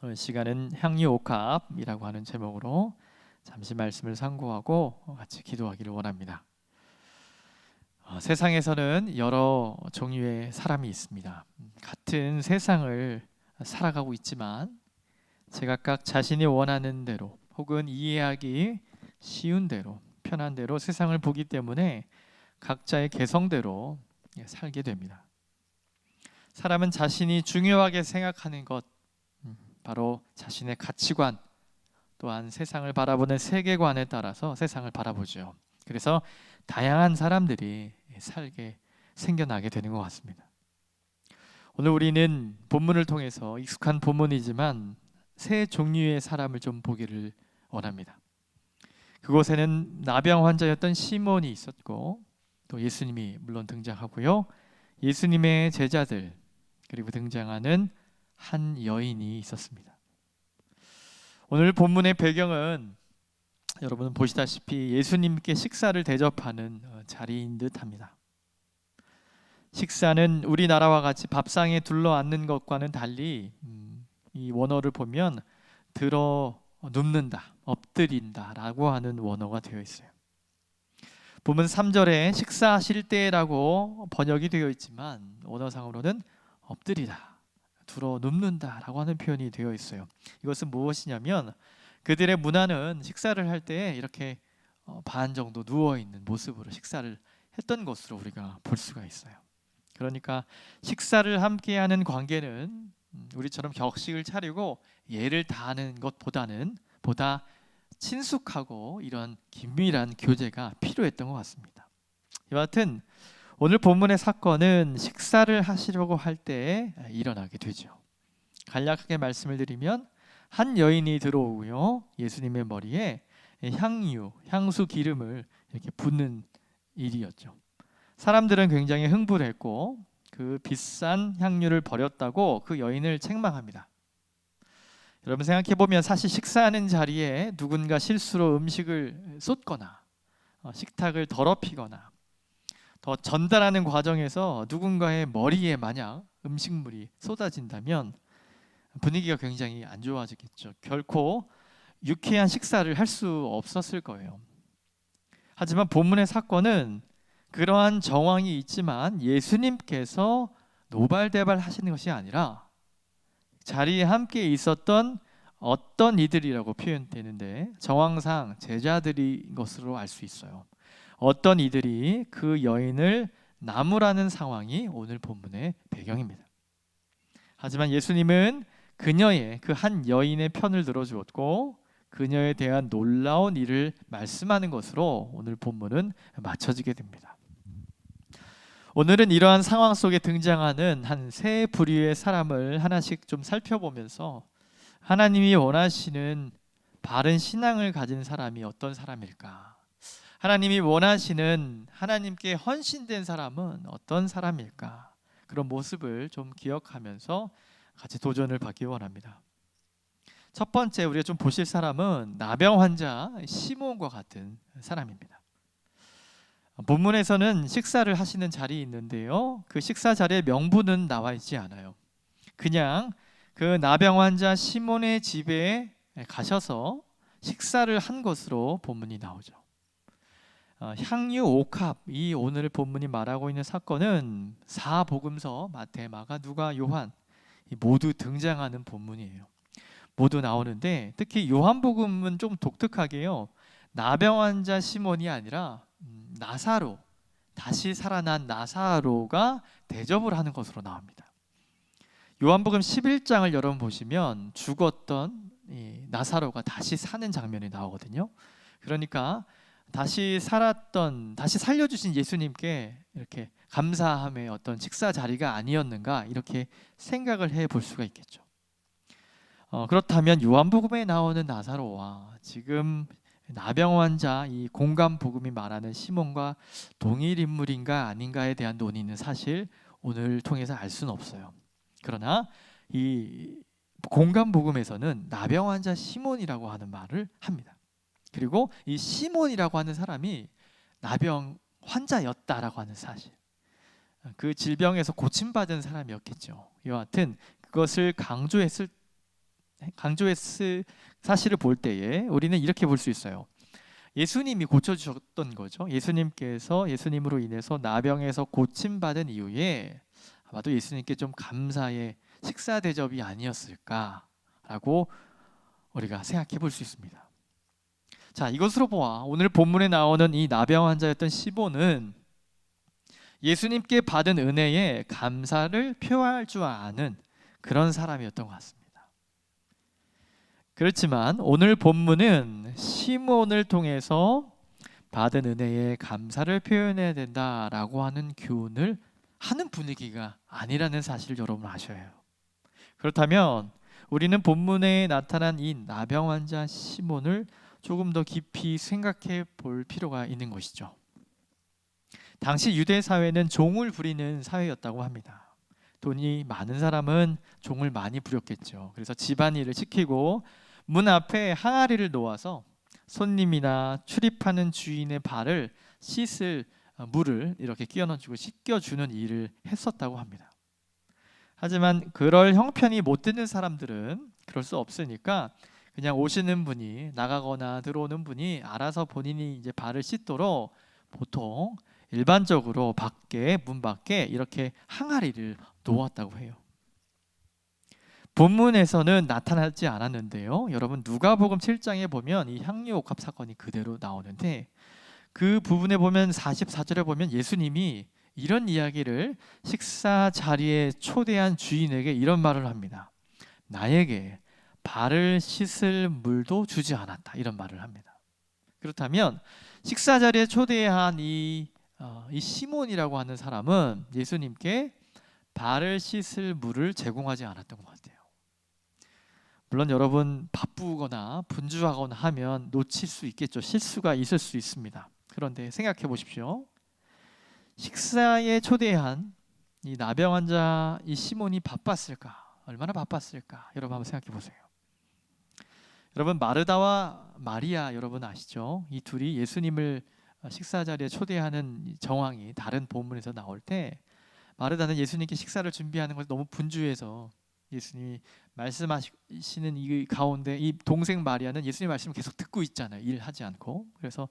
오늘 시간은 향유옥합이라고 하는 제목으로 잠시 말씀을 상고하고 같이 기도하기를 원합니다. 세상에서는 여러 종류의 사람이 있습니다. 같은 세상을 살아가고 있지만 제각각 자신이 원하는 대로 혹은 이해하기 쉬운 대로 편한 대로 세상을 보기 때문에 각자의 개성대로 살게 됩니다. 사람은 자신이 중요하게 생각하는 것, 바로 자신의 가치관 또한 세상을 바라보는 세계관에 따라서 세상을 바라보죠. 그래서 다양한 사람들이 살게 생겨나게 되는 것 같습니다. 오늘 우리는 본문을 통해서 익숙한 본문이지만 세 종류의 사람을 좀 보기를 원합니다. 그곳에는 나병 환자였던 시몬이 있었고 또 예수님이 물론 등장하고요. 예수님의 제자들 그리고 등장하는 한 여인이 있었습니다. 오늘 본문의 배경은 여러분 보시다시피 예수님께 식사를 대접하는 자리인 듯합니다. 식사는 우리나라와 같이 밥상에 둘러앉는 것과는 달리 이 원어를 보면 들어 눕는다, 엎드린다 라고 하는 원어가 되어 있어요. 본문 3절에 식사하실 때라고 번역이 되어 있지만 원어상으로는 엎드리다, 들어 눕는다 라고 하는 표현이 되어 있어요. 이것은 무엇이냐면 그들의 문화는 식사를 할 때 이렇게 반 정도 누워있는 모습으로 식사를 했던 것으로 우리가 볼 수가 있어요. 그러니까 식사를 함께하는 관계는 우리처럼 격식을 차리고 예를 다하는 것보다는 보다 친숙하고 이런 긴밀한 교제가 필요했던 것 같습니다. 여하튼 오늘 본문의 사건은 식사를 하시려고 할 때 일어나게 되죠. 간략하게 말씀을 드리면 한 여인이 들어오고요. 예수님의 머리에 향수 기름을 이렇게 붓는 일이었죠. 사람들은 굉장히 흥분했고 그 비싼 향유를 버렸다고 그 여인을 책망합니다. 여러분 생각해보면 사실 식사하는 자리에 누군가 실수로 음식을 쏟거나 식탁을 더럽히거나 더 전달하는 과정에서 누군가의 머리에 만약 음식물이 쏟아진다면 분위기가 굉장히 안 좋아지겠죠. 결코 유쾌한 식사를 할 수 없었을 거예요. 하지만 본문의 사건은 그러한 정황이 있지만 예수님께서 노발대발 하시는 것이 아니라 자리에 함께 있었던 어떤 이들이라고 표현되는데 정황상 제자들인 것으로 알 수 있어요. 어떤 이들이 그 여인을 나무라는 상황이 오늘 본문의 배경입니다. 하지만 예수님은 그녀의 그 한 여인의 편을 들어주었고 그녀에 대한 놀라운 일을 말씀하는 것으로 오늘 본문은 맞춰지게 됩니다. 오늘은 이러한 상황 속에 등장하는 한 세 부류의 사람을 하나씩 좀 살펴보면서 하나님이 원하시는 바른 신앙을 가진 사람이 어떤 사람일까? 하나님이 원하시는 하나님께 헌신된 사람은 어떤 사람일까? 그런 모습을 좀 기억하면서 같이 도전을 받기 원합니다. 첫 번째 우리가 좀 보실 사람은 나병 환자 시몬과 같은 사람입니다. 본문에서는 식사를 하시는 자리에 있는데요. 그 식사 자리의 명분은 나와 있지 않아요. 그냥 그 나병 환자 시몬의 집에 가셔서 식사를 한 것으로 본문이 나오죠. 향유 옥합, 이 오늘 본문이 말하고 있는 사건은 사복음서 마태, 마가, 누가, 요한 모두 등장하는 본문이에요. 모두 나오는데 특히 요한복음은 좀 독특하게요. 나병 환자 시몬이 아니라 나사로, 다시 살아난 나사로가 대접을 하는 것으로 나옵니다. 요한복음 11장을 여러분 보시면 죽었던 나사로가 다시 사는 장면이 나오거든요. 그러니까 다시 살려주신 예수님께 이렇게 감사함의 어떤 식사 자리가 아니었는가 이렇게 생각을 해볼 수가 있겠죠. 그렇다면 요한복음에 나오는 나사로와 지금 나병 환자 이 공감 복음이 말하는 시몬과 동일 인물인가 아닌가에 대한 논의는 사실 오늘 통해서 알 수는 없어요. 그러나 이 공감 복음에서는 나병 환자 시몬이라고 하는 말을 합니다. 그리고 이 시몬이라고 하는 사람이 나병 환자였다라고 하는 사실, 그 질병에서 고침받은 사람이었겠죠. 여하튼 그것을 강조했을 강조했을 사실을 볼 때에 우리는 이렇게 볼 수 있어요. 예수님이 고쳐주셨던 거죠. 예수님으로 인해서 나병에서 고침받은 이후에 아마도 예수님께 좀 감사의 식사 대접이 아니었을까라고 우리가 생각해 볼 수 있습니다. 자, 이것으로 보아 오늘 본문에 나오는 이 나병 환자였던 시몬은 예수님께 받은 은혜에 감사를 표할 줄 아는 그런 사람이었던 것 같습니다. 그렇지만 오늘 본문은 시몬을 통해서 받은 은혜에 감사를 표현해야 된다라고 하는 교훈을 하는 분위기가 아니라는 사실을 여러분 아셔야 해요. 그렇다면 우리는 본문에 나타난 이 나병 환자 시몬을 조금 더 깊이 생각해 볼 필요가 있는 것이죠. 당시 유대 사회는 종을 부리는 사회였다고 합니다. 돈이 많은 사람은 종을 많이 부렸겠죠. 그래서 집안일을 시키고 문 앞에 항아리를 놓아서 손님이나 출입하는 주인의 발을 씻을 물을 이렇게 끼워넣어주고 씻겨주는 일을 했었다고 합니다. 하지만 그럴 형편이 못 드는 사람들은 그럴 수 없으니까 그냥 오시는 분이 나가거나 들어오는 분이 알아서 본인이 이제 발을 씻도록 보통 일반적으로 문 밖에 이렇게 항아리를 놓았다고 해요. 본문에서는 나타나지 않았는데요. 여러분 누가복음 7장에 보면 이 향유옥합 사건이 그대로 나오는데 그 부분에 보면 44절에 보면 예수님이 이런 이야기를 식사 자리에 초대한 주인에게 이런 말을 합니다. 나에게 발을 씻을 물도 주지 않았다. 이런 말을 합니다. 그렇다면 식사 자리에 초대한 이 시몬이라고 하는 사람은 예수님께 발을 씻을 물을 제공하지 않았던 것 같아요. 물론 여러분 바쁘거나 분주하거나 하면 놓칠 수 있겠죠. 실수가 있을 수 있습니다. 그런데 생각해 보십시오. 식사에 초대한 이 나병 환자 이 시몬이 바빴을까? 얼마나 바빴을까? 여러분 한번 생각해 보세요. 여러분 마르다와 마리아 여러분 아시죠? 이 둘이 예수님을 식사 자리에 초대하는 정황이 다른 본문에서 나올 때 마르다는 예수님께 식사를 준비하는 것을 너무 분주해서 예수님이 말씀하시는 이 가운데 이 동생 마리아는 예수님 말씀을 계속 듣고 있잖아요. 일하지 않고. 그래서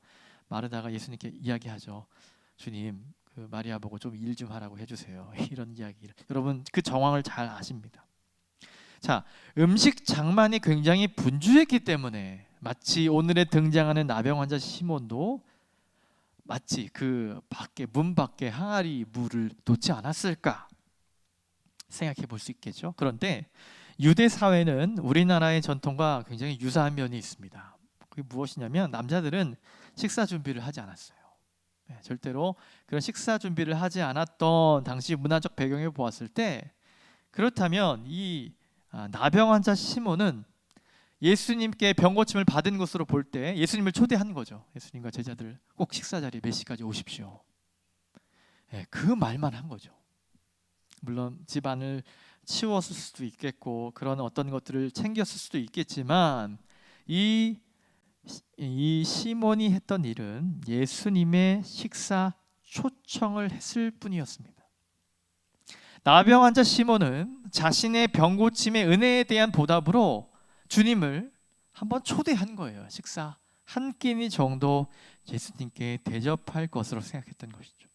마르다가 예수님께 이야기하죠. 주님, 그 마리아 보고 좀 일 좀 하라고 해주세요. 이런 이야기를. 여러분 그 정황을 잘 아십니다. 자, 음식 장만이 굉장히 분주했기 때문에 마치 오늘에 등장하는 나병 환자 시몬도 마치 그 문 밖에 항아리 물을 놓지 않았을까 생각해 볼 수 있겠죠. 그런데 유대 사회는 우리나라의 전통과 굉장히 유사한 면이 있습니다. 그게 무엇이냐면 남자들은 식사 준비를 하지 않았어요. 절대로 그런 식사 준비를 하지 않았던 당시 문화적 배경을 보았을 때 그렇다면 이 나병 환자 시몬은 예수님께 병고침을 받은 것으로 볼 때 예수님을 초대한 거죠. 예수님과 제자들 꼭 식사 자리에 몇 시까지 오십시오. 그 말만 한 거죠. 물론 집안을 치웠을 수도 있겠고 그런 어떤 것들을 챙겼을 수도 있겠지만 이 시몬이 했던 일은 예수님의 식사 초청을 했을 뿐이었습니다. 나병 환자 시몬은 자신의 병고침의 은혜에 대한 보답으로 주님을 한번 초대한 거예요. 식사 한 끼니 정도 예수님께 대접할 것으로 생각했던 것이죠.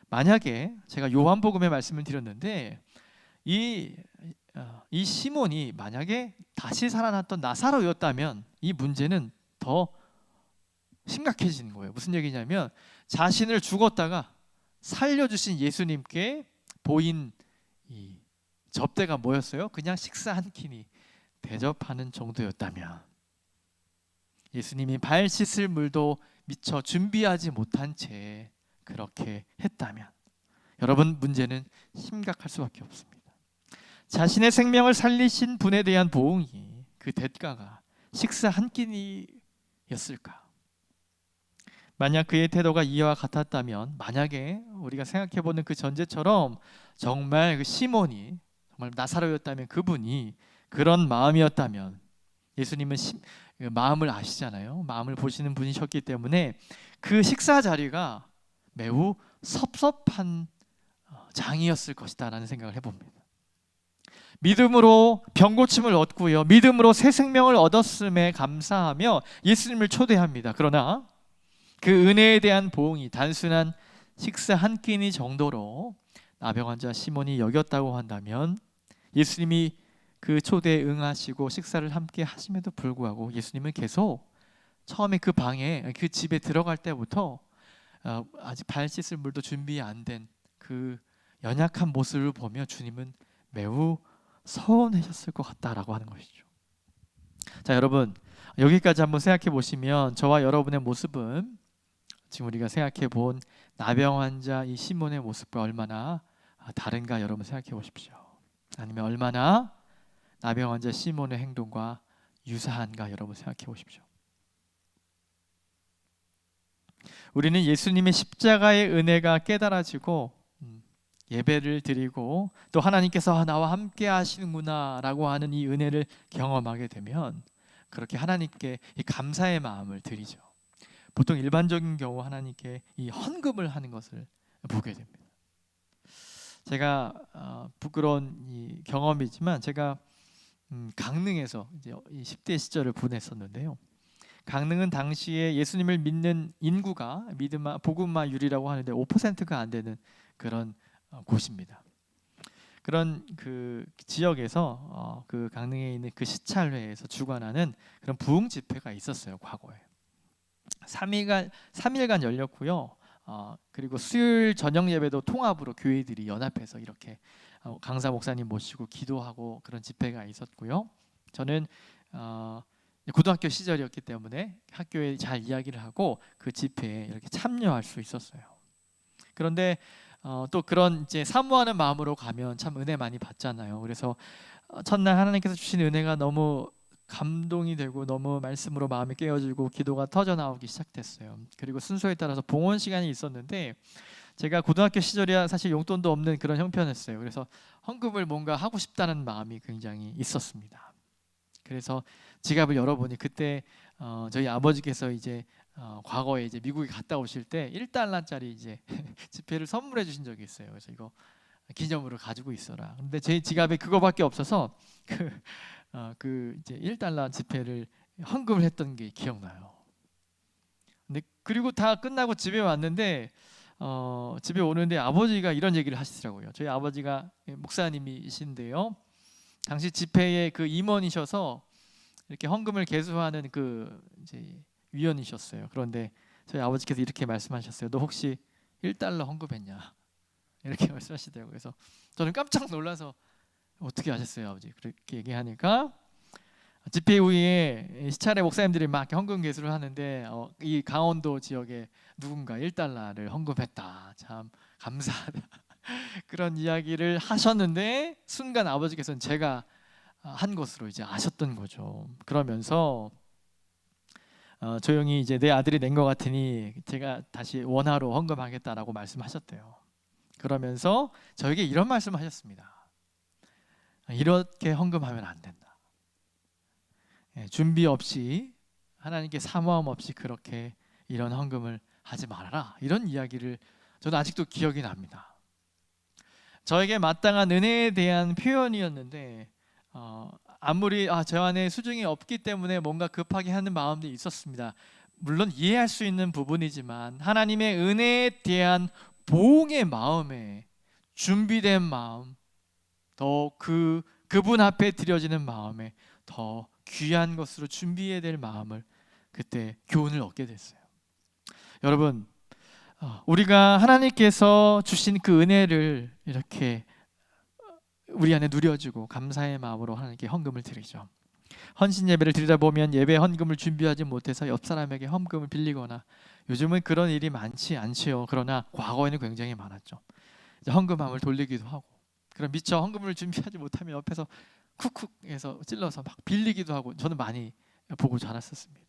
만약에 제가 요한복음의 말씀을 드렸는데 이 시몬이 만약에 다시 살아났던 나사로였다면 이 문제는 더 심각해지는 거예요. 무슨 얘기냐면 자신을 죽었다가 살려주신 예수님께 보인 이 접대가 뭐였어요? 그냥 식사 한 끼니 대접하는 정도였다면 예수님이 발 씻을 물도 미처 준비하지 못한 채 그렇게 했다면 여러분 문제는 심각할 수밖에 없습니다. 자신의 생명을 살리신 분에 대한 보응이 그 대가가 식사 한 끼니였을까? 만약 그의 태도가 이와 같았다면 만약에 우리가 생각해보는 그 전제처럼 정말 그 시몬이 정말 나사로였다면 그분이 그런 마음이었다면 예수님은 마음을 아시잖아요. 마음을 보시는 분이셨기 때문에 그 식사 자리가 매우 섭섭한 장이었을 것이다 라는 생각을 해봅니다. 믿음으로 병고침을 얻고요, 믿음으로 새 생명을 얻었음에 감사하며 예수님을 초대합니다. 그러나 그 은혜에 대한 보응이 단순한 식사 한 끼니 정도로 나병 환자 시몬이 여겼다고 한다면, 예수님이 그 초대에 응하시고 식사를 함께 하심에도 불구하고 예수님은 계속 처음에 그 방에, 그 집에 들어갈 때부터 아직 발 씻을 물도 준비 안 된 그 연약한 모습을 보며 주님은 매우 서운하셨을 것 같다라고 하는 것이죠. 자, 여러분, 여기까지 한번 생각해 보시면 저와 여러분의 모습은 지금 우리가 생각해 본 나병 환자 이 시몬의 모습과 얼마나 다른가 여러분 생각해 보십시오. 아니면 얼마나 나병 환자 시몬의 행동과 유사한가 여러분 생각해 보십시오. 우리는 예수님의 십자가의 은혜가 깨달아지고 예배를 드리고 또 하나님께서 나와 함께 하시는구나 라고 하는 이 은혜를 경험하게 되면 그렇게 하나님께 이 감사의 마음을 드리죠. 보통 일반적인 경우 하나님께 이 헌금을 하는 것을 보게 됩니다. 제가 부끄러운 이 경험이지만 제가 강릉에서 이제 10대 시절을 보냈었는데요. 강릉은 당시에 예수님을 믿는 인구가 복음화율이라고 하는데 5%가 안 되는 그런 곳입니다. 그런 그 지역에서 그 강릉에 있는 그 시찰회에서 주관하는 그런 부흥 집회가 있었어요. 과거에 3일간 열렸고요. 그리고 수요일 저녁 예배도 통합으로 교회들이 연합해서 이렇게 강사 목사님 모시고 기도하고 그런 집회가 있었고요. 저는 고등학교 시절이었기 때문에 학교에 잘 이야기를 하고 그 집회에 이렇게 참여할 수 있었어요. 그런데 또 그런 이제 사모하는 마음으로 가면 참 은혜 많이 받잖아요. 그래서 첫날 하나님께서 주신 은혜가 너무 감동이 되고 너무 말씀으로 마음이 깨어지고 기도가 터져 나오기 시작됐어요. 그리고 순서에 따라서 봉헌 시간이 있었는데 제가 고등학교 시절이야 사실 용돈도 없는 그런 형편이었어요. 그래서 헌금을 뭔가 하고 싶다는 마음이 굉장히 있었습니다. 그래서 지갑을 열어보니 그때 저희 아버지께서 이제 과거에 이제 미국에 갔다 오실 때 1달러짜리 이제 지폐를 선물해 주신 적이 있어요. 그래서 이거 기념으로 가지고 있어라. 근데 제 지갑에 그거밖에 없어서 그 이제 1달러 지폐를 헌금을 했던 게 기억나요. 근데 그리고 다 끝나고 집에 왔는데 집에 오는데 아버지가 이런 얘기를 하시더라고요. 저희 아버지가 목사님이신데요. 당시 집회의 그 임원이셔서 이렇게 헌금을 계수하는 그 이제 위원이셨어요. 그런데 저희 아버지께서 이렇게 말씀하셨어요. 너 혹시 1달러 헌금했냐? 이렇게 말씀하시더라고요. 그래서 저는 깜짝 놀라서 어떻게 아셨어요, 아버지? 그렇게 얘기하니까 집회 후에 시찰의 목사님들이 막 헌금 계수를 하는데 이 강원도 지역에 누군가 1달러를 헌금했다. 참 감사하다. 그런 이야기를 하셨는데 순간 아버지께서는 제가 한 것으로 이제 아셨던 거죠. 그러면서 조용히 이제 내 아들이 낸 것 같으니 제가 다시 원화로 헌금하겠다라고 말씀하셨대요. 그러면서 저에게 이런 말씀하셨습니다. 이렇게 헌금하면 안 된다. 준비 없이 하나님께 사모함 없이 그렇게 이런 헌금을 하지 말아라. 이런 이야기를 저는 아직도 기억이 납니다. 저에게 마땅한 은혜에 대한 표현이었는데 아무리 저 안에 수중이 없기 때문에 뭔가 급하게 하는 마음도 있었습니다. 물론 이해할 수 있는 부분이지만 하나님의 은혜에 대한 보응의 마음에 준비된 마음, 더 그분 앞에 드려지는 마음에 더 귀한 것으로 준비해야 될 마음을 그때 교훈을 얻게 됐어요. 여러분, 우리가 하나님께서 주신 그 은혜를 이렇게 우리 안에 누려지고 감사의 마음으로 하나님께 헌금을 드리죠. 헌신 예배를 드리다 보면 예배 헌금을 준비하지 못해서 옆 사람에게 헌금을 빌리거나, 요즘은 그런 일이 많지 않지요. 그러나 과거에는 굉장히 많았죠. 헌금함을 돌리기도 하고, 그럼 미처 헌금을 준비하지 못하면 옆에서 쿡쿡해서 찔러서 막 빌리기도 하고, 저는 많이 보고 자랐었습니다.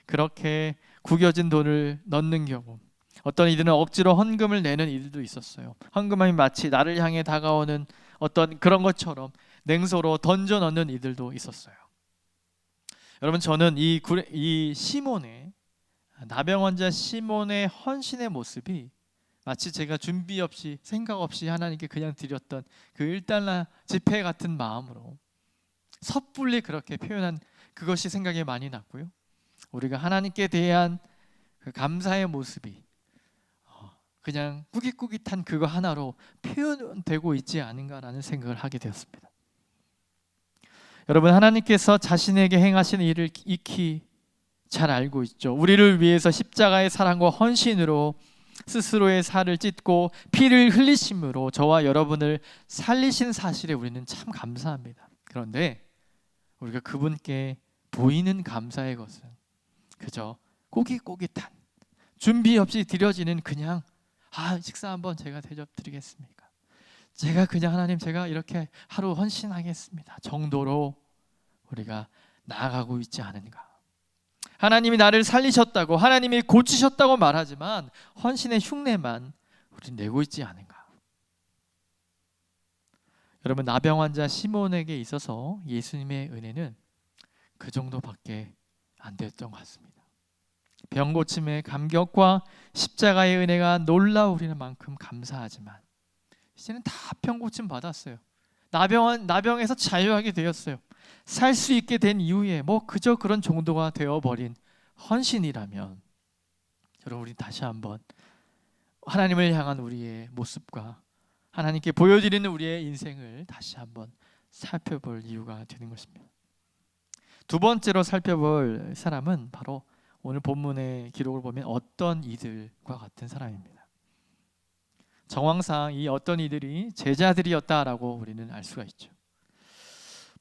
그렇게 구겨진 돈을 넣는 경우, 어떤 이들은 억지로 헌금을 내는 이들도 있었어요. 헌금함이 마치 나를 향해 다가오는 어떤 그런 것처럼 냉소로 던져 넣는 이들도 있었어요. 여러분, 저는 이 시몬의 나병 환자 시몬의 헌신의 모습이 마치 제가 준비 없이 생각 없이 하나님께 그냥 드렸던 그 일달러 지폐 같은 마음으로 섣불리 그렇게 표현한 그것이 생각이 많이 났고요. 우리가 하나님께 대한 그 감사의 모습이 그냥 꾸깃꾸깃한 그거 하나로 표현되고 있지 않은가라는 생각을 하게 되었습니다. 여러분, 하나님께서 자신에게 행하시는 일을 익히 잘 알고 있죠. 우리를 위해서 십자가의 사랑과 헌신으로 스스로의 살을 찢고 피를 흘리심으로 저와 여러분을 살리신 사실에 우리는 참 감사합니다. 그런데 우리가 그분께 보이는 감사의 것은 그저 꾸깃꾸깃한 준비 없이 드려지는 그냥 식사 한번 제가 대접드리겠습니까? 제가 그냥 하나님 제가 이렇게 하루 헌신하겠습니다 정도로 우리가 나아가고 있지 않은가? 하나님이 나를 살리셨다고 하나님이 고치셨다고 말하지만 헌신의 흉내만 우리는 내고 있지 않은가? 여러분, 나병 환자 시몬에게 있어서 예수님의 은혜는 그 정도밖에 안 됐던 것 같습니다. 병 고침의 감격과 십자가의 은혜가 놀라우리는 만큼 감사하지만 이제는 다 병 고침 받았어요. 나병에서 자유하게 되었어요. 살 수 있게 된 이후에 그저 그런 정도가 되어버린 헌신이라면 여러분, 우리 다시 한번 하나님을 향한 우리의 모습과 하나님께 보여드리는 우리의 인생을 다시 한번 살펴볼 이유가 되는 것입니다. 두 번째로 살펴볼 사람은 바로 오늘 본문의 기록을 보면 어떤 이들과 같은 사람입니다. 정황상 이 어떤 이들이 제자들이었다라고 우리는 알 수가 있죠.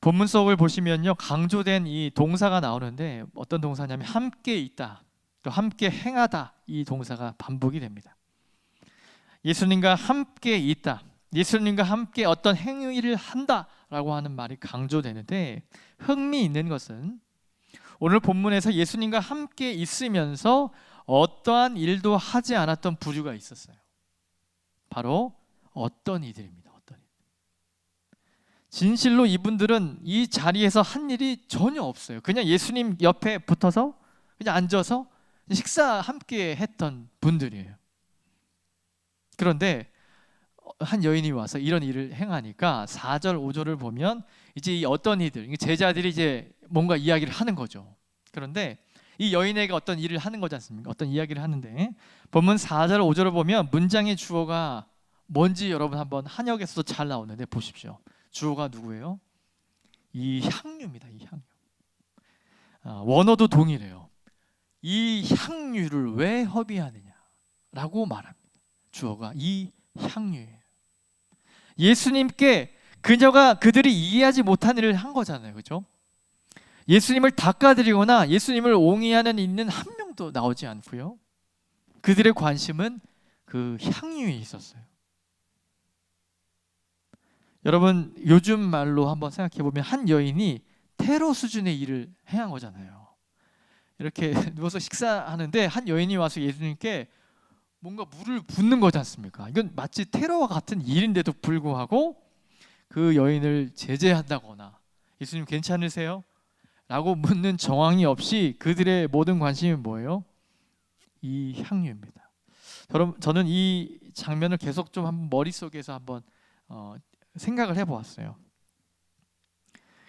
본문 속을 보시면요, 강조된 이 동사가 나오는데 어떤 동사냐면 함께 있다, 또 함께 행하다, 이 동사가 반복이 됩니다. 예수님과 함께 있다, 예수님과 함께 어떤 행위를 한다라고 하는 말이 강조되는데 흥미있는 것은 오늘 본문에서 예수님과 함께 있으면서 어떠한 일도 하지 않았던 부류가 있었어요. 바로 어떤 이들입니다. 어떤 이들. 진실로 이분들은 이 자리에서 한 일이 전혀 없어요. 그냥 예수님 옆에 붙어서 그냥 앉아서 식사 함께 했던 분들이에요. 그런데 한 여인이 와서 이런 일을 행하니까 4절 5절을 보면 이제 이 어떤 이들, 제자들이 이제 뭔가 이야기를 하는 거죠. 그런데 이 여인에게 어떤 일을 하는 거지 않습니까? 어떤 이야기를 하는데 본문 4절 5절을 보면 문장의 주어가 뭔지 여러분 한번 한역에서도 잘 나오는데 보십시오. 주어가 누구예요? 이 향유입니다. 이 향유. 원어도 동일해요. 이 향유를 왜 허비하느냐라고 말합니다. 주어가 이 향유예요. 예수님께 그들이 이해하지 못한 일을 한 거잖아요. 그렇죠? 예수님을 닦아드리거나 예수님을 옹이하는 있는 한 명도 나오지 않고요. 그들의 관심은 그 향유에 있었어요. 여러분, 요즘 말로 한번 생각해 보면 한 여인이 테러 수준의 일을 행한 거잖아요. 이렇게 누워서 식사하는데 한 여인이 와서 예수님께 뭔가 물을 붓는 거지 않습니까? 이건 마치 테러와 같은 일인데도 불구하고 그 여인을 제재한다거나 예수님 괜찮으세요? 라고 묻는 정황이 없이 그들의 모든 관심이 뭐예요? 이 향유입니다. 저는 이 장면을 계속 좀 한번 머릿속에서 한번 생각을 해보았어요.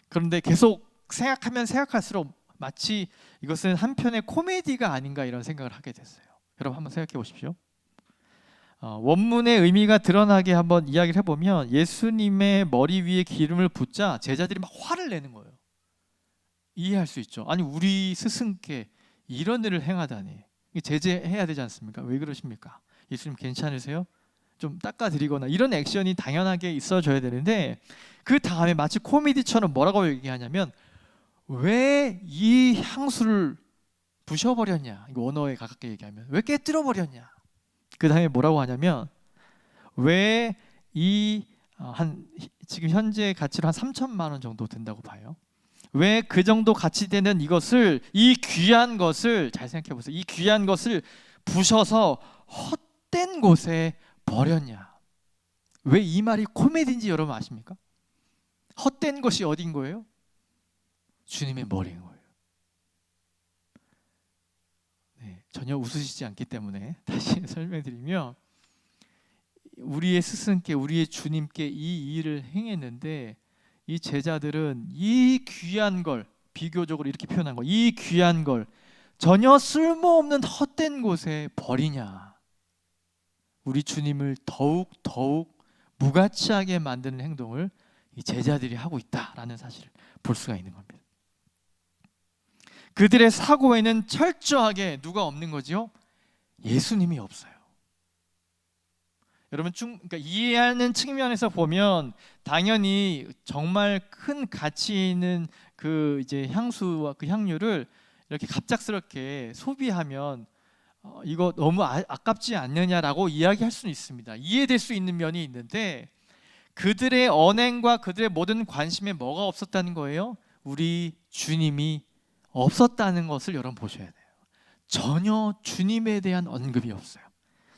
그런데 계속 생각하면 생각할수록 마치 이것은 한편의 코미디가 아닌가 이런 생각을 하게 됐어요. 여러분 한번 생각해 보십시오. 원문의 의미가 드러나게 한번 이야기를 해보면 예수님의 머리 위에 기름을 붓자 제자들이 막 화를 내는 거예요. 이해할 수 있죠. 아니 우리 스승께 이런 일을 행하다니 제재해야 되지 않습니까? 왜 그러십니까? 예수님 괜찮으세요? 좀 닦아드리거나 이런 액션이 당연하게 있어줘야 되는데 그 다음에 마치 코미디처럼 뭐라고 얘기하냐면 왜 이 향수를 부셔버렸냐, 이거 원어에 가깝게 얘기하면 왜 깨뜨려버렸냐. 그 다음에 뭐라고 하냐면 왜 지금 현재 가치로 한 3천만 원 정도 된다고 봐요. 왜 그 정도 가치 되는 이 귀한 것을 잘 생각해 보세요. 이 귀한 것을 부셔서 헛된 곳에 버렸냐. 왜 이 말이 코미디인지 여러분 아십니까? 헛된 것이 어딘 거예요? 주님의 머리인 거예요. 네, 전혀 웃으시지 않기 때문에 다시 설명드리면 우리의 스승께, 우리의 주님께 이 일을 행했는데 이 제자들은 이 귀한 걸, 비교적으로 이렇게 표현한 거, 이 귀한 걸 전혀 쓸모없는 헛된 곳에 버리냐. 우리 주님을 더욱 무가치하게 만드는 행동을 이 제자들이 하고 있다라는 사실을 볼 수가 있는 겁니다. 그들의 사고에는 철저하게 누가 없는 거죠? 예수님이 없어요. 여러분, 그러니까 이해하는 측면에서 보면 당연히 정말 큰 가치 있는 그 이제 향수와 그 향유를 이렇게 갑작스럽게 소비하면 이거 너무 아깝지 않느냐라고 이야기할 수는 있습니다. 이해될 수 있는 면이 있는데 그들의 언행과 그들의 모든 관심에 뭐가 없었다는 거예요? 우리 주님이 없었다는 것을 여러분 보셔야 돼요. 전혀 주님에 대한 언급이 없어요.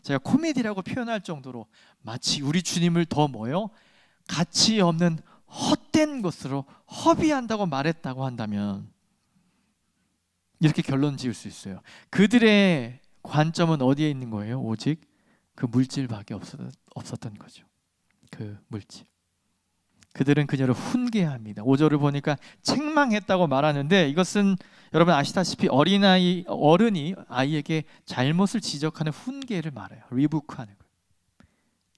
제가 코미디라고 표현할 정도로 마치 우리 주님을 더 뭐요? 가치 없는 헛된 것으로 허비한다고 말했다고 한다면 이렇게 결론 지을 수 있어요. 그들의 관점은 어디에 있는 거예요? 오직 그 물질밖에 없었던 거죠. 그 물질. 그들은 그녀를 훈계합니다. 5절을 보니까 책망했다고 말하는데 이것은 여러분 아시다시피 어른이 아이에게 잘못을 지적하는 훈계를 말해요. 리부크하는 거예요.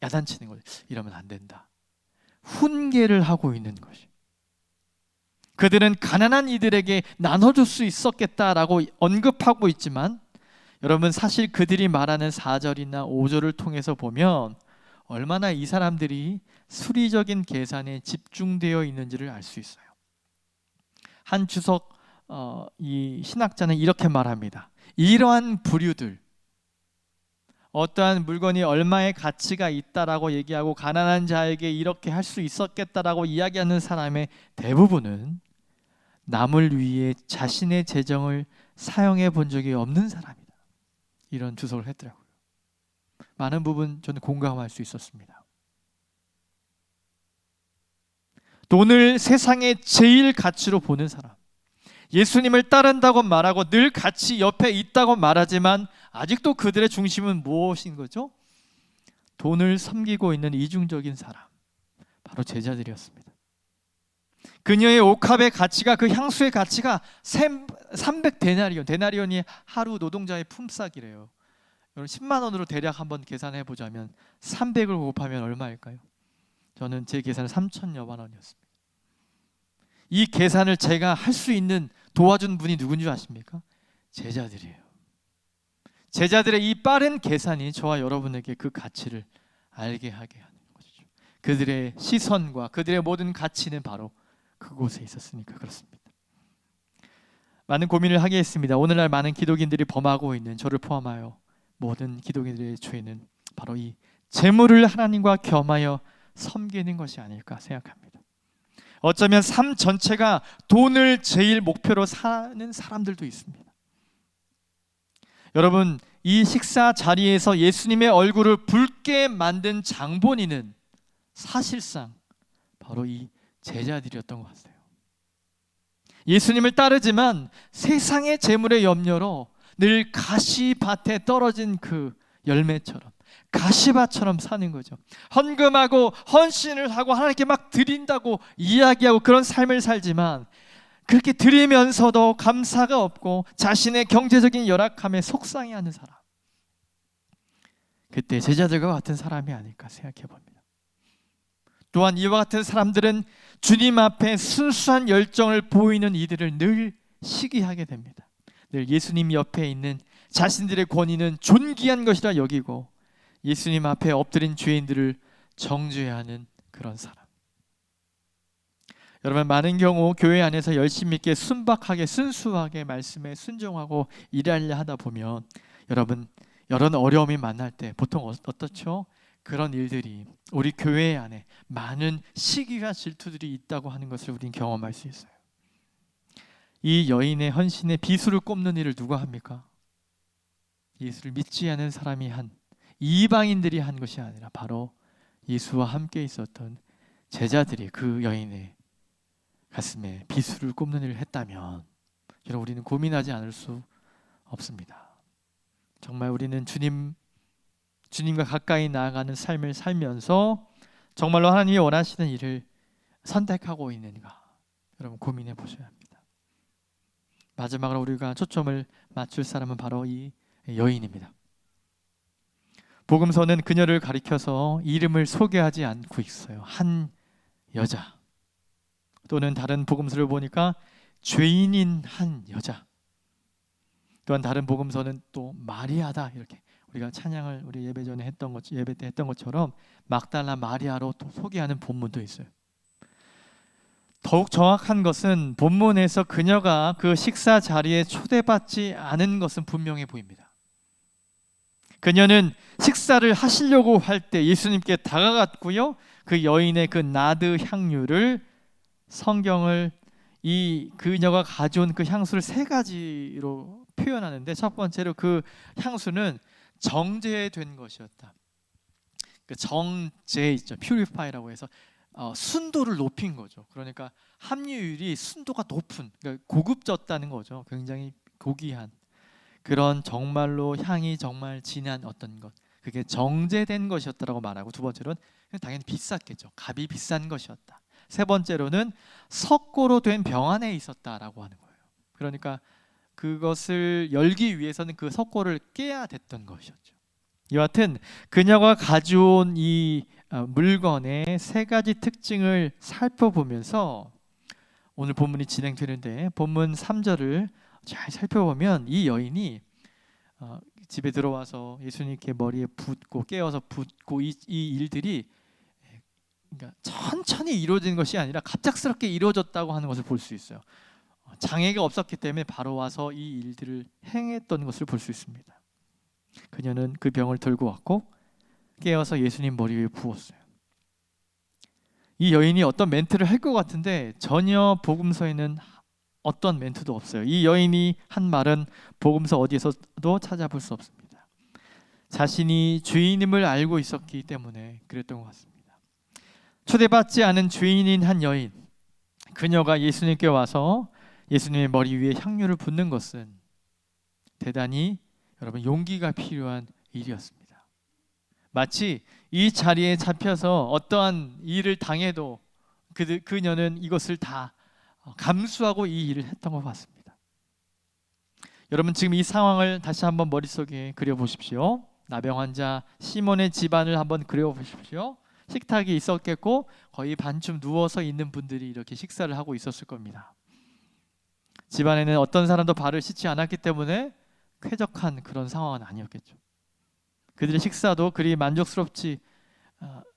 야단치는 거죠. 이러면 안 된다. 훈계를 하고 있는 것이. 그들은 가난한 이들에게 나눠줄 수 있었겠다라고 언급하고 있지만 여러분 사실 그들이 말하는 4절이나 5절을 통해서 보면 얼마나 이 사람들이 수리적인 계산에 집중되어 있는지를 알 수 있어요. 한 주석 이 신학자는 이렇게 말합니다. 이러한 부류들, 어떠한 물건이 얼마의 가치가 있다라고 얘기하고 가난한 자에게 이렇게 할 수 있었겠다라고 이야기하는 사람의 대부분은 남을 위해 자신의 재정을 사용해 본 적이 없는 사람이다. 이런 주석을 했더라고요. 많은 부분 저는 공감할 수 있었습니다. 돈을 세상의 제일 가치로 보는 사람, 예수님을 따른다고 말하고 늘 같이 옆에 있다고 말하지만 아직도 그들의 중심은 무엇인 거죠? 돈을 섬기고 있는 이중적인 사람, 바로 제자들이었습니다. 그녀의 옥합의 가치가, 그 향수의 가치가 300데나리온, 데나리온이 하루 노동자의 품삯이래요. 여러분 10만 원으로 대략 한번 계산해 보자면 300을 곱하면 얼마일까요? 저는 제 계산은 3천여만 원이었습니다. 이 계산을 제가 할 수 있는 도와준 분이 누군지 아십니까? 제자들이에요. 제자들의 이 빠른 계산이 저와 여러분에게 그 가치를 알게 하게 하는 것이죠. 그들의 시선과 그들의 모든 가치는 바로 그곳에 있었으니까 그렇습니다. 많은 고민을 하게 했습니다. 오늘날 많은 기독인들이 범하고 있는, 저를 포함하여 모든 기독인들의 죄는 바로 이 재물을 하나님과 겸하여 섬기는 것이 아닐까 생각합니다. 어쩌면 삶 전체가 돈을 제일 목표로 사는 사람들도 있습니다. 여러분, 이 식사 자리에서 예수님의 얼굴을 붉게 만든 장본인은 사실상 바로 이 제자들이었던 것 같아요. 예수님을 따르지만 세상의 재물의 염려로 늘 가시밭에 떨어진 그 열매처럼, 가시밭처럼 사는 거죠. 헌금하고 헌신을 하고 하나님께 막 드린다고 이야기하고 그런 삶을 살지만 그렇게 드리면서도 감사가 없고 자신의 경제적인 열악함에 속상해하는 사람, 그때 제자들과 같은 사람이 아닐까 생각해 봅니다. 또한 이와 같은 사람들은 주님 앞에 순수한 열정을 보이는 이들을 늘 시기하게 됩니다. 늘 예수님 옆에 있는 자신들의 권위는 존귀한 것이라 여기고 예수님 앞에 엎드린 죄인들을 정죄하는 그런 사람. 여러분, 많은 경우 교회 안에서 열심히 있게 순박하게 순수하게 말씀에 순종하고 일하려 하다 보면 여러분, 여러 어려움이 만날 때 보통 어떻죠? 그런 일들이 우리 교회 안에 많은 시기와 질투들이 있다고 하는 것을 우리는 경험할 수 있어요. 이 여인의 헌신에 비수를 꼽는 일을 누가 합니까? 예수를 믿지 않은 사람이 한, 이방인들이 한 것이 아니라 바로 예수와 함께 있었던 제자들이 그 여인의 가슴에 비수를 꼽는 일을 했다면 여러분, 우리는 고민하지 않을 수 없습니다. 정말 우리는 주님 주님과 가까이 나아가는 삶을 살면서 정말로 하나님이 원하시는 일을 선택하고 있는가, 여러분 고민해 보셔야 합니다. 마지막으로 우리가 초점을 맞출 사람은 바로 이 여인입니다. 복음서는 그녀를 가리켜서 이름을 소개하지 않고 있어요. 한 여자, 또는 다른 복음서를 보니까 죄인인 한 여자, 또한 다른 복음서는 또 마리아다, 이렇게 우리가 찬양을 우리 예배 전에 예배 때 했던 것처럼 막달라 마리아로 또 소개하는 본문도 있어요. 더욱 정확한 것은 본문에서 그녀가 그 식사 자리에 초대받지 않은 것은 분명해 보입니다. 그녀는 식사를 하시려고 할 때 예수님께 다가갔고요, 그 여인의 그 나드 향유를, 성경을 이 그녀가 가져온 그 향수를 세 가지로 표현하는데, 첫 번째로 그 향수는 정제된 것이었다. 그 정제 있죠, 퓨리파이라고 해서 순도를 높인 거죠. 그러니까 함유율이 순도가 높은, 그러니까 고급졌다는 거죠. 굉장히 고귀한 그런, 정말로 향이 정말 진한 어떤 것, 그게 정제된 것이었다라고 말하고, 두 번째로는 당연히 비쌌겠죠. 값이 비싼 것이었다. 세 번째로는 석고로 된 병 안에 있었다라고 하는 거예요. 그러니까 그것을 열기 위해서는 그 석고를 깨야 됐던 것이었죠. 여하튼 그녀가 가져온 이 물건의 세 가지 특징을 살펴보면서 오늘 본문이 진행되는데, 본문 3절을 잘 살펴보면 이 여인이 집에 들어와서 예수님께 머리에 붓고 깨어서 붓고 이 일들이, 그러니까 천천히 이루어진 것이 아니라 갑작스럽게 이루어졌다고 하는 것을 볼 수 있어요. 장애가 없었기 때문에 바로 와서 이 일들을 행했던 것을 볼 수 있습니다. 그녀는 그 병을 들고 왔고 깨어서 예수님 머리 위에 부었어요. 이 여인이 어떤 멘트를 할 것 같은데 전혀 복음서에는 어떤 멘트도 없어요. 이 여인이 한 말은 복음서 어디에서도 찾아볼 수 없습니다. 자신이 죄인임을 알고 있었기 때문에 그랬던 것 같습니다. 초대받지 않은 죄인인 한 여인, 그녀가 예수님께 와서 예수님의 머리 위에 향유를 붓는 것은 대단히, 여러분, 용기가 필요한 일이었습니다. 마치 이 자리에 잡혀서 어떠한 일을 당해도 그녀는 이것을 다 감수하고 이 일을 했던 것 같습니다. 여러분, 지금 이 상황을 다시 한번 머릿속에 그려보십시오. 나병 환자 시몬의 집안을 한번 그려보십시오. 식탁이 있었겠고 거의 반쯤 누워서 있는 분들이 이렇게 식사를 하고 있었을 겁니다. 집안에는 어떤 사람도 발을 씻지 않았기 때문에 쾌적한 그런 상황은 아니었겠죠. 그들의 식사도 그리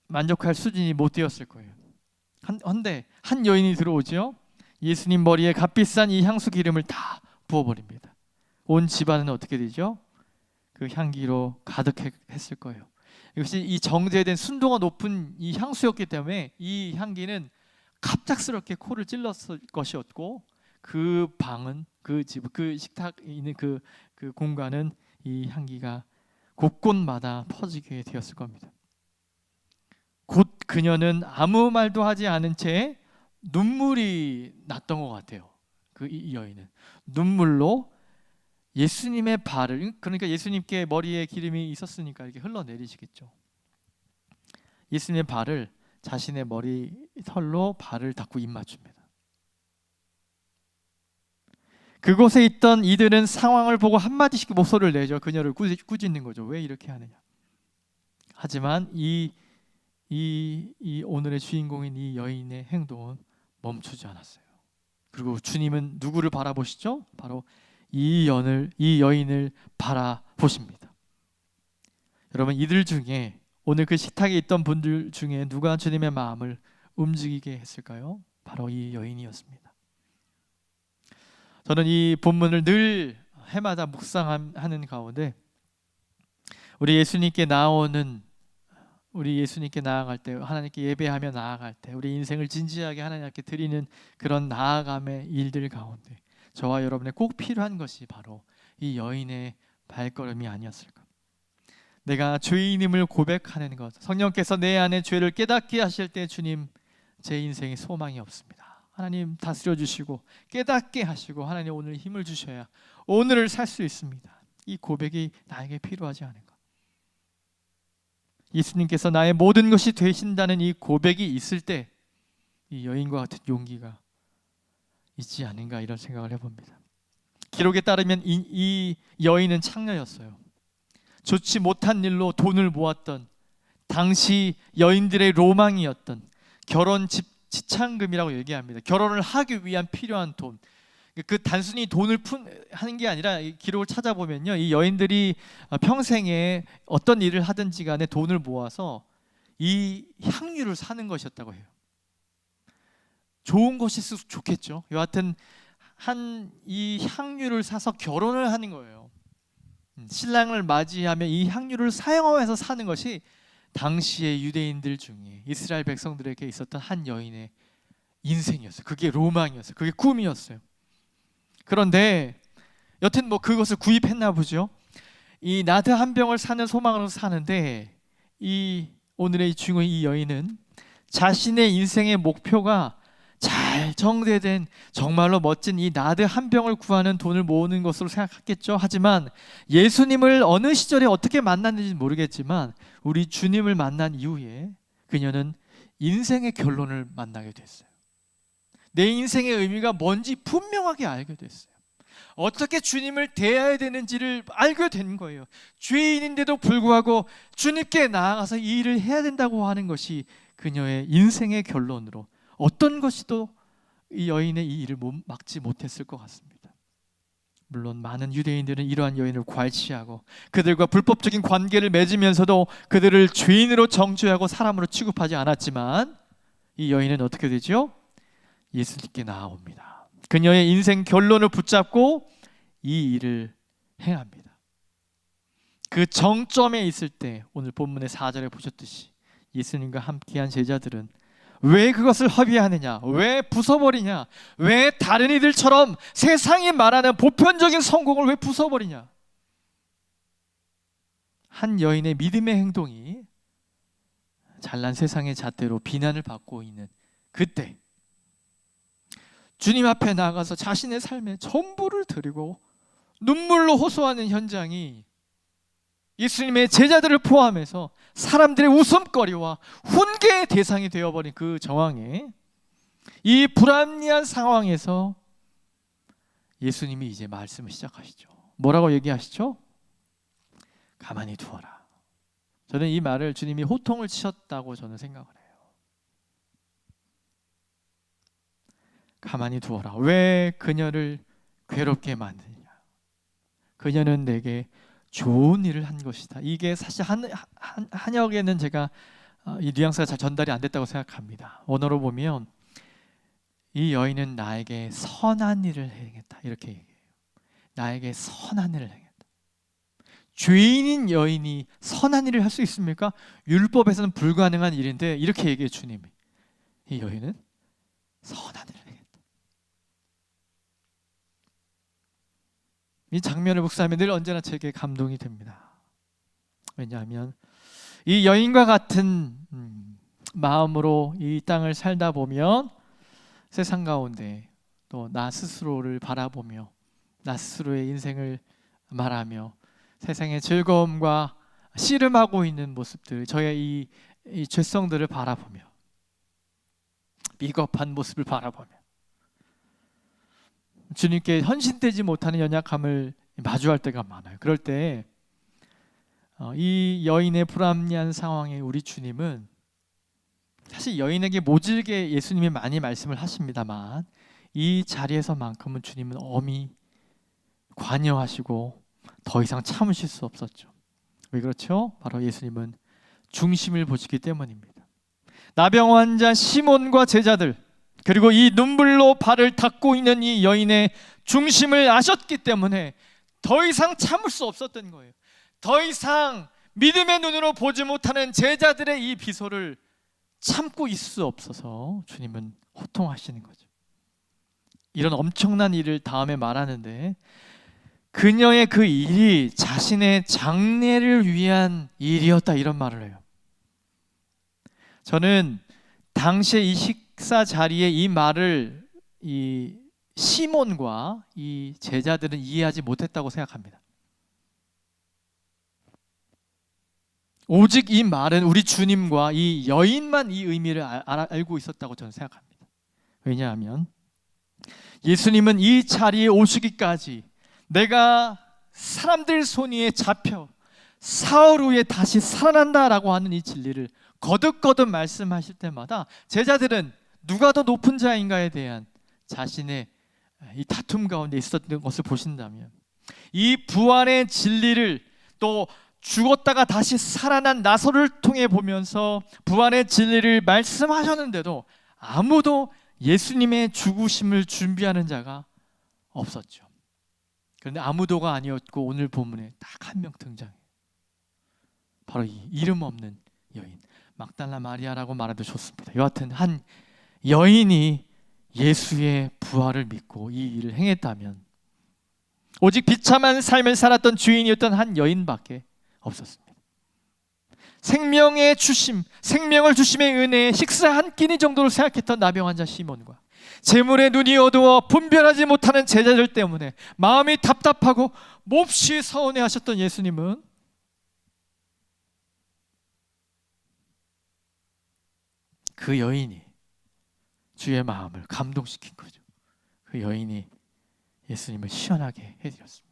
만족할 수준이 못 되었을 거예요. 한데 한 여인이 들어오죠. 예수님 머리에 값비싼 이 향수 기름을 다 부어버립니다. 온 집안은 어떻게 되죠? 그 향기로 가득했을 거예요. 이것이 이 정제된 순도가 높은 이 향수였기 때문에 이 향기는 갑작스럽게 코를 찔렀을 것이었고, 그 방은, 그 집, 그 식탁에 있는 그 공간은 이 향기가 곳곳마다 퍼지게 되었을 겁니다. 곧 그녀는 아무 말도 하지 않은 채 눈물이 났던 것 같아요. 이 여인은 눈물로 예수님의 발을, 그러니까 예수님께 머리에 기름이 있었으니까 이렇게 흘러내리시겠죠. 예수님의 발을 자신의 머리 털로 발을 닦고 입 맞춥니다. 그곳에 있던 이들은 상황을 보고 한마디씩 목소리를 내죠. 그녀를 꾸짖는 거죠. 왜 이렇게 하느냐. 하지만 이 오늘의 주인공인 이 여인의 행동은 멈추지 않았어요. 그리고 주님은 누구를 바라보시죠? 바로 이 여인을 바라보십니다. 여러분, 이들 중에, 오늘 그 식탁에 있던 분들 중에 누가 주님의 마음을 움직이게 했을까요? 바로 이 여인이었습니다. 저는 이 본문을 늘 해마다 묵상하는 가운데 우리 예수님께 나아갈 때, 하나님께 예배하며 나아갈 때, 우리 인생을 진지하게 하나님께 드리는 그런 나아감의 일들 가운데 저와 여러분의 꼭 필요한 것이 바로 이 여인의 발걸음이 아니었을까. 내가 죄인임을 고백하는 것, 성령께서 내 안에 죄를 깨닫게 하실 때 주님, 제 인생에 소망이 없습니다. 하나님 다스려 주시고 깨닫게 하시고 하나님 오늘 힘을 주셔야 오늘을 살 수 있습니다. 이 고백이 나에게 필요하지 않은가. 예수님께서 나의 모든 것이 되신다는 이 고백이 있을 때 이 여인과 같은 용기가 있지 않은가, 이런 생각을 해봅니다. 기록에 따르면 이 여인은 창녀였어요. 좋지 못한 일로 돈을 모았던, 당시 여인들의 로망이었던 결혼 지참금이라고 얘기합니다. 결혼을 하기 위한 필요한 돈. 그 단순히 돈을 하는 게 아니라, 이 기록을 찾아보면요, 이 여인들이 평생에 어떤 일을 하든지 간에 돈을 모아서 이 향유를 사는 것이었다고 해요. 좋은 것일수록 좋겠죠. 여하튼 이 향유를 사서 결혼을 하는 거예요. 신랑을 맞이하면 이 향유를 사용하면서 사는 것이 당시의 유대인들 중에 이스라엘 백성들에게 있었던 한 여인의 인생이었어요. 그게 로망이었어요. 그게 꿈이었어요. 그런데 여튼 뭐 그것을 구입했나 보죠. 이 나드 한 병을 사는 소망으로 사는데, 이 오늘의 주인공 이 여인은 자신의 인생의 목표가 잘 정제된 정말로 멋진 이 나드 한 병을 구하는 돈을 모으는 것으로 생각했겠죠. 하지만 예수님을 어느 시절에 어떻게 만났는지 모르겠지만 우리 주님을 만난 이후에 그녀는 인생의 결론을 만나게 됐어요. 내 인생의 의미가 뭔지 분명하게 알게 됐어요. 어떻게 주님을 대해야 되는지를 알게 된 거예요. 죄인인데도 불구하고 주님께 나아가서 이 일을 해야 된다고 하는 것이 그녀의 인생의 결론으로, 어떤 것이도 이 여인의 이 일을 막지 못했을 것 같습니다. 물론 많은 유대인들은 이러한 여인을 괄시하고 그들과 불법적인 관계를 맺으면서도 그들을 죄인으로 정죄하고 사람으로 취급하지 않았지만, 이 여인은 어떻게 되죠? 예수님께 나아옵니다. 그녀의 인생 결론을 붙잡고 이 일을 행합니다. 그 정점에 있을 때 오늘 본문의 4절에 보셨듯이 예수님과 함께한 제자들은 왜 그것을 허비하느냐, 왜 부숴버리냐, 왜 다른 이들처럼 세상이 말하는 보편적인 성공을 왜 부숴버리냐. 한 여인의 믿음의 행동이 잘난 세상의 잣대로 비난을 받고 있는 그때, 주님 앞에 나가서 자신의 삶의 전부를 드리고 눈물로 호소하는 현장이 예수님의 제자들을 포함해서 사람들의 웃음거리와 훈계의 대상이 되어버린 그 정황에, 이 불합리한 상황에서 예수님이 이제 말씀을 시작하시죠. 뭐라고 얘기하시죠? 가만히 두어라. 저는 이 말을 주님이 호통을 치셨다고 저는 생각을 해요. 가만히 두어라. 왜 그녀를 괴롭게 만드냐? 그녀는 내게 좋은 일을 한 것이다. 이게 사실 한역에는 제가 이 뉘앙스가 잘 전달이 안 됐다고 생각합니다. 원어로 보면 이 여인은 나에게 선한 일을 행했다, 이렇게 얘기해요. 나에게 선한 일을 행했다. 죄인인 여인이 선한 일을 할 수 있습니까? 율법에서는 불가능한 일인데 이렇게 얘기해요, 주님이. 이 여인은 선한 일을 행했다. 이 장면을 묵상하면 늘 언제나 제게 감동이 됩니다. 왜냐하면 이 여인과 같은 마음으로 이 땅을 살다 보면 세상 가운데 또 나 스스로를 바라보며 나 스스로의 인생을 말하며 세상의 즐거움과 씨름하고 있는 모습들, 저의 이 죄성들을 바라보며 비겁한 모습을 바라보며 주님께 헌신되지 못하는 연약함을 마주할 때가 많아요. 그럴 때 이 여인의 불합리한 상황에 우리 주님은, 사실 여인에게 모질게 예수님이 많이 말씀을 하십니다만 이 자리에서만큼은 주님은 엄히 관여하시고 더 이상 참으실 수 없었죠. 왜 그렇죠? 바로 예수님은 중심을 보시기 때문입니다. 나병 환자 시몬과 제자들, 그리고 이 눈물로 발을 닦고 있는 이 여인의 중심을 아셨기 때문에 더 이상 참을 수 없었던 거예요. 더 이상 믿음의 눈으로 보지 못하는 제자들의 이 비소를 참고 있을 수 없어서 주님은 호통하시는 거죠. 이런 엄청난 일을 다음에 말하는데, 그녀의 그 일이 자신의 장래를 위한 일이었다, 이런 말을 해요. 저는 당시에 이 식사 자리에 이 말을 이 시몬과 이 제자들은 이해하지 못했다고 생각합니다. 오직 이 말은 우리 주님과 이 여인만 이 의미를 알고 있었다고 저는 생각합니다. 왜냐하면 예수님은 이 자리에 오시기까지 내가 사람들 손위에 잡혀 사흘 후에 다시 살아난다라고 하는 이 진리를 거듭거듭 말씀하실 때마다 제자들은 누가 더 높은 자인가에 대한 자신의 이 다툼 가운데 있었던 것을 보신다면, 이 부활의 진리를 또 죽었다가 다시 살아난 나사로를 통해 보면서 부활의 진리를 말씀하셨는데도 아무도 예수님의 죽으심을 준비하는 자가 없었죠. 그런데 아무도가 아니었고 오늘 본문에 딱 한 명 등장해요. 바로 이 이름 없는 여인, 막달라 마리아라고 말해도 좋습니다. 여하튼 한 여인이 예수의 부활을 믿고 이 일을 행했다면 오직 비참한 삶을 살았던 주인이었던 한 여인밖에 없었습니다. 생명의 주심, 생명을 주심의 은혜에 식사 한 끼니 정도로 생각했던 나병 환자 시몬과 재물의 눈이 어두워 분별하지 못하는 제자들 때문에 마음이 답답하고 몹시 서운해하셨던 예수님은 그 여인이 주의 마음을 감동시킨 거죠. 그 여인이 예수님을 시원하게 해드렸습니다.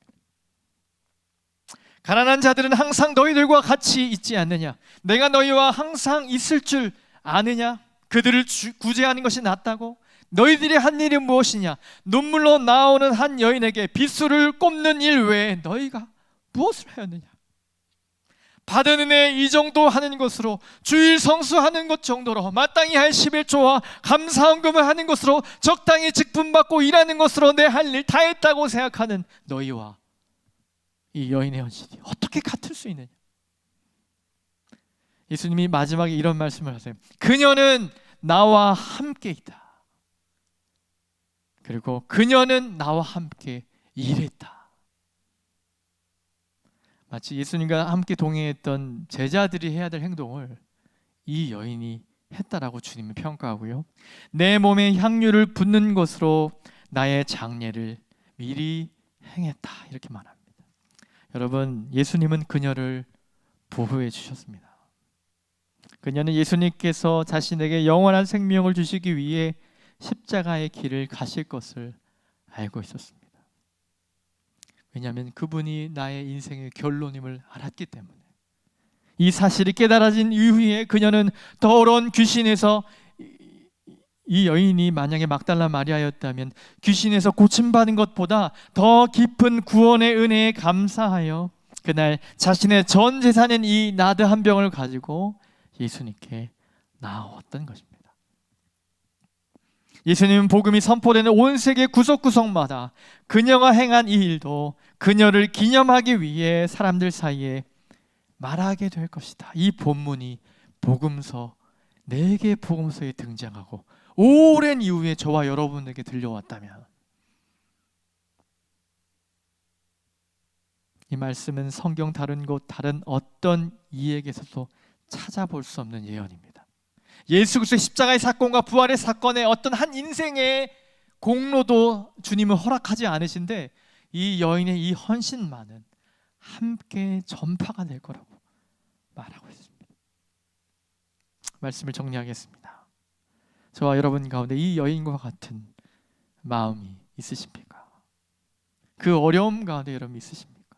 가난한 자들은 항상 너희들과 같이 있지 않느냐? 내가 너희와 항상 있을 줄 아느냐? 그들을 구제하는 것이 낫다고? 너희들이 한 일이 무엇이냐? 눈물로 나오는 한 여인에게 빗술을 꼽는 일 외에 너희가 무엇을 하였느냐? 받은 은혜 이 정도 하는 것으로, 주일 성수하는 것 정도로, 마땅히 할 11조와 감사헌금을 하는 것으로, 적당히 직분받고 일하는 것으로 내 할 일 다 했다고 생각하는 너희와 이 여인의 헌신이 어떻게 같을 수 있느냐? 예수님이 마지막에 이런 말씀을 하세요. 그녀는 나와 함께 있다. 그리고 그녀는 나와 함께 일했다. 마치 예수님과 함께 동행했던 제자들이 해야 될 행동을 이 여인이 했다라고 주님은 평가하고요. 내 몸에 향유를 붓는 것으로 나의 장례를 미리 행했다, 이렇게 말합니다. 여러분, 예수님은 그녀를 보호해 주셨습니다. 그녀는 예수님께서 자신에게 영원한 생명을 주시기 위해 십자가의 길을 가실 것을 알고 있었습니다. 왜냐하면 그분이 나의 인생의 결론임을 알았기 때문에. 이 사실이 깨달아진 이후에 그녀는 더러운 귀신에서, 이 여인이 만약에 막달라 마리아였다면 귀신에서 고침받은 것보다 더 깊은 구원의 은혜에 감사하여 그날 자신의 전 재산인 이 나드 한 병을 가지고 예수님께 나아왔던 것입니다. 예수님은 복음이 선포되는 온 세계 구석구석마다 그녀가 행한 이 일도 그녀를 기념하기 위해 사람들 사이에 말하게 될 것이다. 이 본문이 복음서 4개의 복음서에 등장하고 오랜 이후에 저와 여러분에게 들려왔다면, 이 말씀은 성경 다른 곳 다른 어떤 이에게서도 찾아볼 수 없는 예언입니다. 예수 그리스도의 십자가의 사건과 부활의 사건의 어떤 한 인생의 공로도 주님은 허락하지 않으신데 이 여인의 이 헌신만은 함께 전파가 될 거라고 말하고 있습니다. 말씀을 정리하겠습니다. 저와 여러분 가운데 이 여인과 같은 마음이 있으십니까? 그 어려움 가운데 여러분 있으십니까?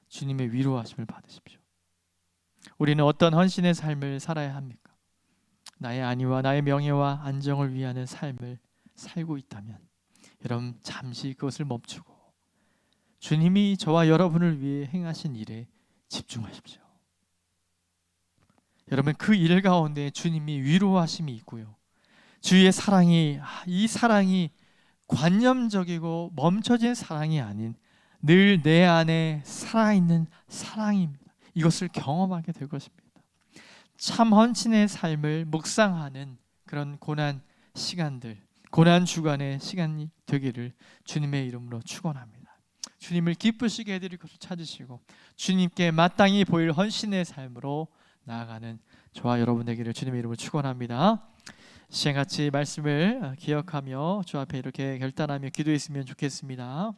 주님의 위로하심을 받으십시오. 우리는 어떤 헌신의 삶을 살아야 합니까? 나의 안위와 나의 명예와 안정을 위하는 삶을 살고 있다면 여러분 잠시 그것을 멈추고 주님이 저와 여러분을 위해 행하신 일에 집중하십시오. 여러분 그 일 가운데 주님이 위로하심이 있고요, 주의 사랑이, 이 사랑이 관념적이고 멈춰진 사랑이 아닌 늘 내 안에 살아있는 사랑입니다. 이것을 경험하게 될 것입니다. 참 헌신의 삶을 묵상하는 그런 고난 시간들, 고난 주간의 시간이 되기를 주님의 이름으로 축원합니다. 주님을 기쁘시게 해드릴 것을 찾으시고 주님께 마땅히 보일 헌신의 삶으로 나아가는 저와 여러분 되기를 주님의 이름으로 축원합니다. 시간 같이 말씀을 기억하며 주 앞에 이렇게 결단하며 기도했으면 좋겠습니다.